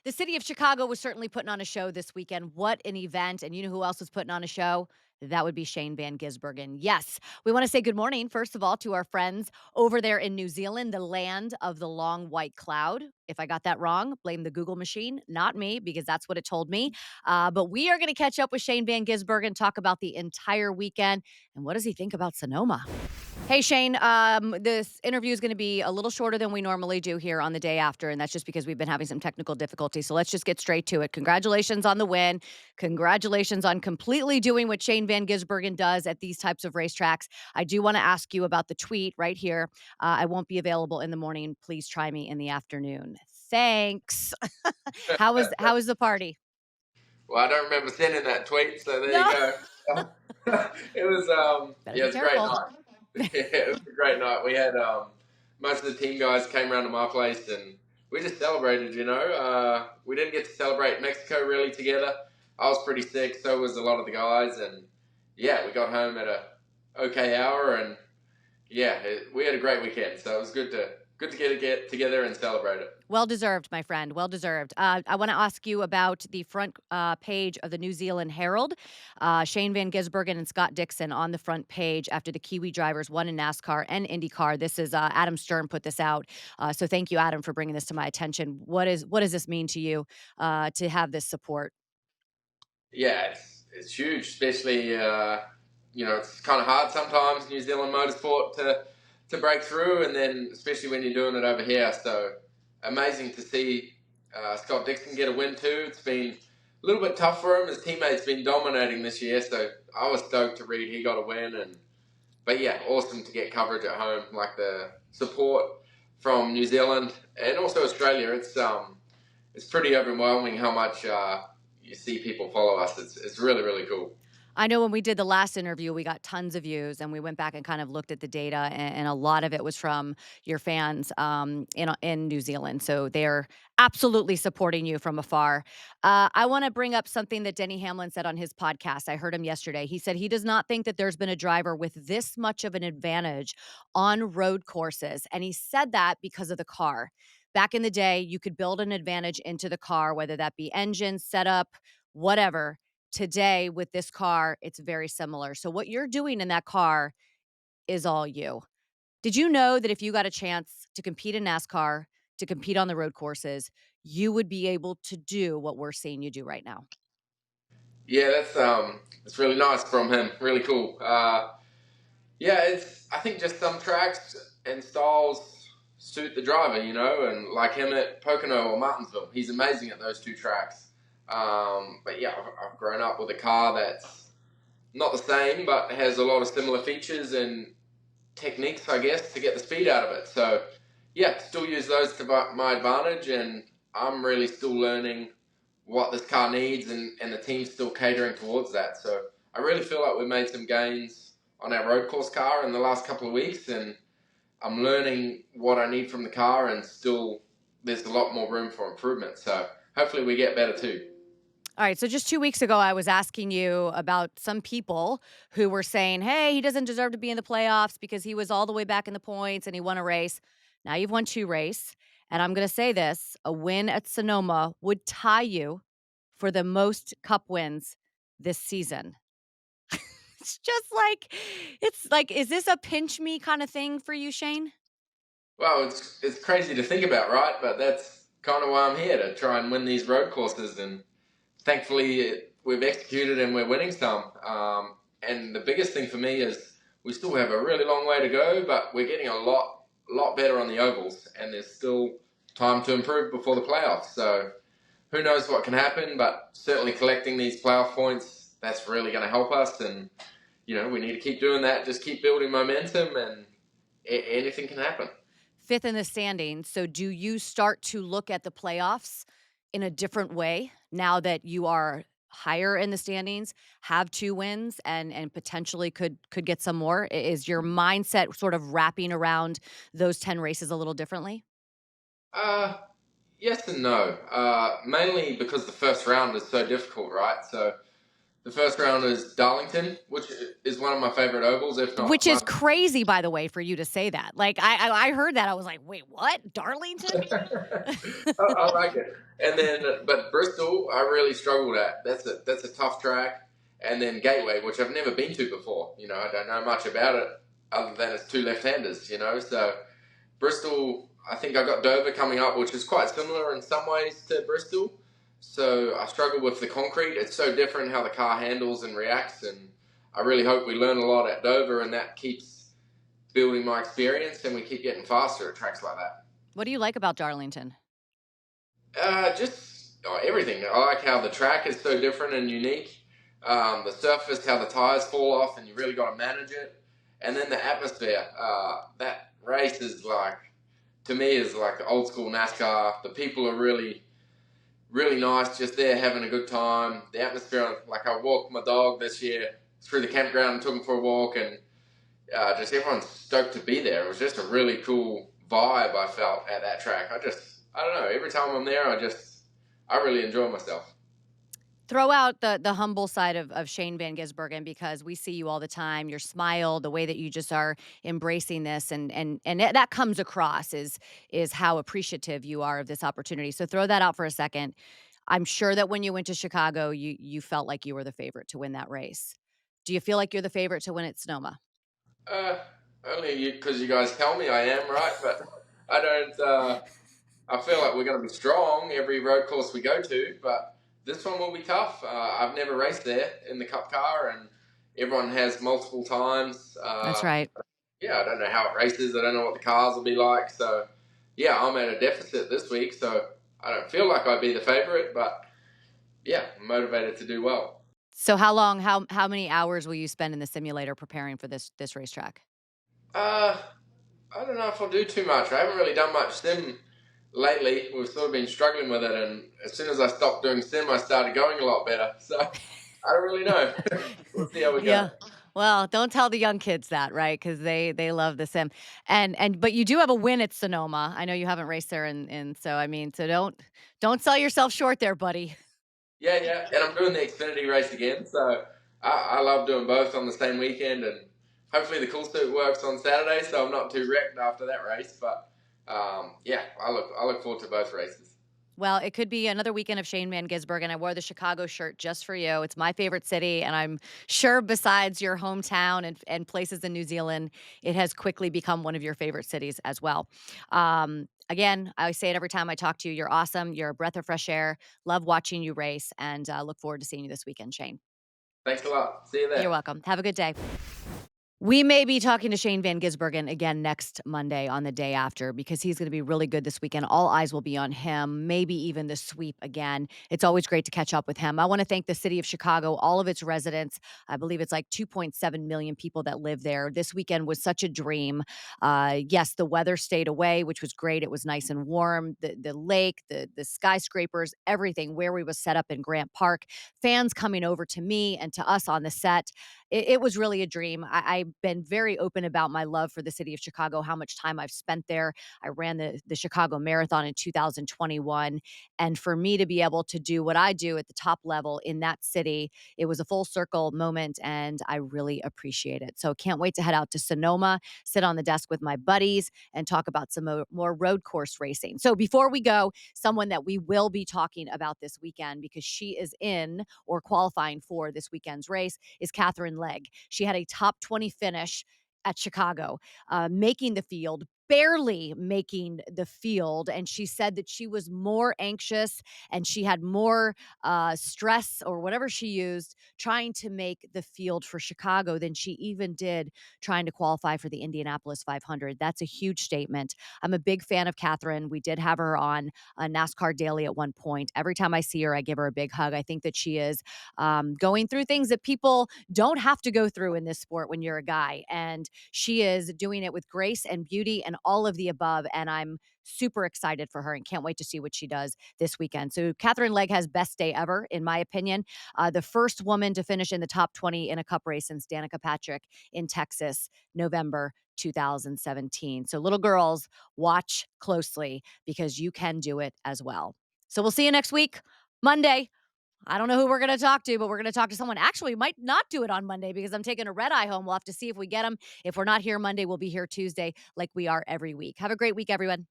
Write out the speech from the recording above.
The city of Chicago was certainly putting on a show this weekend. What an event. And you know who else was putting on a show? That would be Shane Van Gisbergen. Yes, we want to say good morning, first of all, to our friends over there in New Zealand, the land of the long white cloud. If I got that wrong, blame the Google machine, not me, because that's what it told me. But we are going to catch up with Shane Van Gisbergen, talk about the entire weekend, and what does he think about Sonoma? Hey, Shane, this interview is going to be a little shorter than we normally do here on the day after, and that's just because we've been having some technical difficulties. So let's just get straight to it. Congratulations on the win. Congratulations on completely doing what Shane Van Gisbergen does at these types of racetracks. I do want to ask you about the tweet right here. I won't be available in the morning. Please try me in the afternoon. Thanks. How was the party? Well, I don't remember sending that tweet, so there you No, go. It was better yeah, be it was a great careful. night. Yeah, it was a great night. We had most of the team guys came around to my place and we just celebrated. We didn't get to celebrate Mexico really together. I was pretty sick, so was a lot of the guys, and yeah, we got home at a okay hour, and yeah, we had a great weekend. So it was good to get together and celebrate it. Well deserved, my friend. Well deserved. I want to ask you about the front page of the New Zealand Herald. Shane Van Gisbergen and Scott Dixon on the front page after the Kiwi drivers won in NASCAR and IndyCar. This is Adam Stern put this out. So thank you, Adam, for bringing this to my attention. What does this mean to you to have this support? Yeah, it's huge, especially it's kind of hard sometimes New Zealand motorsport to break through, and then especially when you're doing it over here. So amazing to see Scott Dixon get a win too. It's been a little bit tough for him. His teammate's been dominating this year, so I was stoked to read he got a win. But yeah, awesome to get coverage at home, like the support from New Zealand and also Australia. It's pretty overwhelming how much you see people follow us. It's really really cool. I know when we did the last interview, we got tons of views, and we went back and kind of looked at the data, and a lot of it was from your fans in New Zealand. So they're absolutely supporting you from afar. I want to bring up something that Denny Hamlin said on his podcast. I heard him yesterday. He said he does not think that there's been a driver with this much of an advantage on road courses, and he said that because of the car. Back in the day, you could build an advantage into the car, whether that be engine, setup, whatever. Today with this car, it's very similar. So what you're doing in that car is all you. Did you know that if you got a chance to compete in NASCAR, to compete on the road courses, you would be able to do what we're seeing you do right now? Yeah, that's really nice from him. Really cool. Yeah, it's I think just some tracks and styles suit the driver, and like him at Pocono or Martinsville, he's amazing at those two tracks. But yeah, I've grown up with a car that's not the same, but has a lot of similar features and techniques, I guess, to get the speed out of it. So yeah, still use those to my advantage, and I'm really still learning what this car needs, and the team's still catering towards that. So I really feel like we've made some gains on our road course car in the last couple of weeks, and I'm learning what I need from the car, and still there's a lot more room for improvement. So hopefully we get better too. All right. So just 2 weeks ago, I was asking you about some people who were saying, hey, he doesn't deserve to be in the playoffs because he was all the way back in the points and he won a race. Now you've won two races. And I'm going to say this, a win at Sonoma would tie you for the most cup wins this season. It's like, is this a pinch me kind of thing for you, Shane? Well, it's crazy to think about, right? But that's kind of why I'm here, to try and win these road courses, and thankfully we've executed and we're winning some. And the biggest thing for me is we still have a really long way to go, but we're getting a lot better on the ovals, and there's still time to improve before the playoffs. So who knows what can happen, but certainly collecting these playoff points, that's really going to help us. And we need to keep doing that, just keep building momentum, and anything can happen. Fifth in the standings. So do you start to look at the playoffs in a different way now that you are higher in the standings, have two wins, and potentially could get some more? Is your mindset sort of wrapping around those 10 races a little differently? Uh, yes and no. Mainly because the first round is so difficult, right? So The first round is Darlington, which is one of my favorite ovals, if not Which my. is crazy, by the way, for you to say that. Like, I heard that, I was like, "Wait, what? Darlington?" I like it. And then, but Bristol, I really struggled at. That's a tough track. And then Gateway, which I've never been to before. I don't know much about it other than it's two left-handers. So Bristol, I think I got Dover coming up, which is quite similar in some ways to Bristol. So I struggle with the concrete. It's so different how the car handles and reacts, and I really hope we learn a lot at Dover, and that keeps building my experience, and we keep getting faster at tracks like that. What do you like about Darlington? Just everything. I like how the track is so different and unique. The surface, how the tires fall off, and you really got to manage it. And then the atmosphere. That race is like, to me, is like old school NASCAR. The people are really, really nice, just there having a good time. The atmosphere, like I walked my dog this year through the campground and took him for a walk, and just everyone's stoked to be there. It was just a really cool vibe I felt at that track. I don't know. Every time I'm there, I really enjoy myself. Throw out the humble side of Shane Van Gisbergen, because we see you all the time. Your smile, the way that you just are embracing this, and that comes across is how appreciative you are of this opportunity. So throw that out for a second. I'm sure that when you went to Chicago, you felt like you were the favorite to win that race. Do you feel like you're the favorite to win at Sonoma? Uh, Only because you guys tell me I am, right? But I don't. I feel like we're going to be strong every road course we go to, but this one will be tough. I've never raced there in the Cup car, and everyone has multiple times. That's right. Yeah, I don't know how it races. I don't know what the cars will be like. So, yeah, I'm at a deficit this week, so I don't feel like I'd be the favourite, but yeah, I'm motivated to do well. So how many hours will you spend in the simulator preparing for this racetrack? Uh, I don't know if I'll do too much. I haven't really done much sim lately. We've sort of been struggling with it, and as soon as I stopped doing sim, I started going a lot better. So I don't really know. We'll see how we go. Yeah. Well, don't tell the young kids that, right? Because they love the sim, and but you do have a win at Sonoma. I know you haven't raced there, and so I mean, so don't sell yourself short there, buddy. Yeah, yeah, and I'm doing the Xfinity race again, so I love doing both on the same weekend, and hopefully the cool suit works on Saturday, so I'm not too wrecked after that race. But yeah, I look forward to both races. Well, it could be another weekend of Shane Van Gisbergen. I wore the Chicago shirt just for you. It's my favorite city, and I'm sure besides your hometown and places in New Zealand, it has quickly become one of your favorite cities as well. Again, I say it every time I talk to you. You're awesome. You're a breath of fresh air. Love watching you race, and look forward to seeing you this weekend, Shane. Thanks a lot. See you You're there. welcome. Have a good day. We may be talking to Shane Van Gisbergen again next Monday on the day after, because he's going to be really good this weekend. All eyes will be on him, maybe even the sweep again. It's always great to catch up with him. I want to thank the city of Chicago, all of its residents. I believe it's like 2.7 million people that live there. This weekend was such a dream. Yes, the weather stayed away, which was great. It was nice and warm. The lake, the skyscrapers, everything where we was set up in Grant Park, fans coming over to me and to us on the set. It was really a dream. I've been very open about my love for the city of Chicago, how much time I've spent there. I ran the Chicago Marathon in 2021. And for me to be able to do what I do at the top level in that city, it was a full circle moment, and I really appreciate it. So can't wait to head out to Sonoma, sit on the desk with my buddies, and talk about some more road course racing. So before we go, someone that we will be talking about this weekend, because she is in or qualifying for this weekend's race, is Katherine Legge. She had a top 20 finish at Chicago, making the field, barely making the field. And she said that she was more anxious and she had more stress or whatever she used trying to make the field for Chicago than she even did trying to qualify for the Indianapolis 500. That's a huge statement. I'm a big fan of Catherine. We did have her on NASCAR Daily at one point. Every time I see her, I give her a big hug. I think that she is going through things that people don't have to go through in this sport when you're a guy. And she is doing it with grace and beauty and all of the above. And I'm super excited for her and can't wait to see what she does this weekend. So Catherine Legge has best day ever, in my opinion. The first woman to finish in the top 20 in a cup race since Danica Patrick in Texas, November 2017. So little girls, watch closely because you can do it as well. So we'll see you next week, Monday, I don't know who we're gonna talk to, but we're gonna talk to someone. Actually, we might not do it on Monday because I'm taking a red eye home. We'll have to see if we get them. If we're not here Monday, we'll be here Tuesday like we are every week. Have a great week, everyone.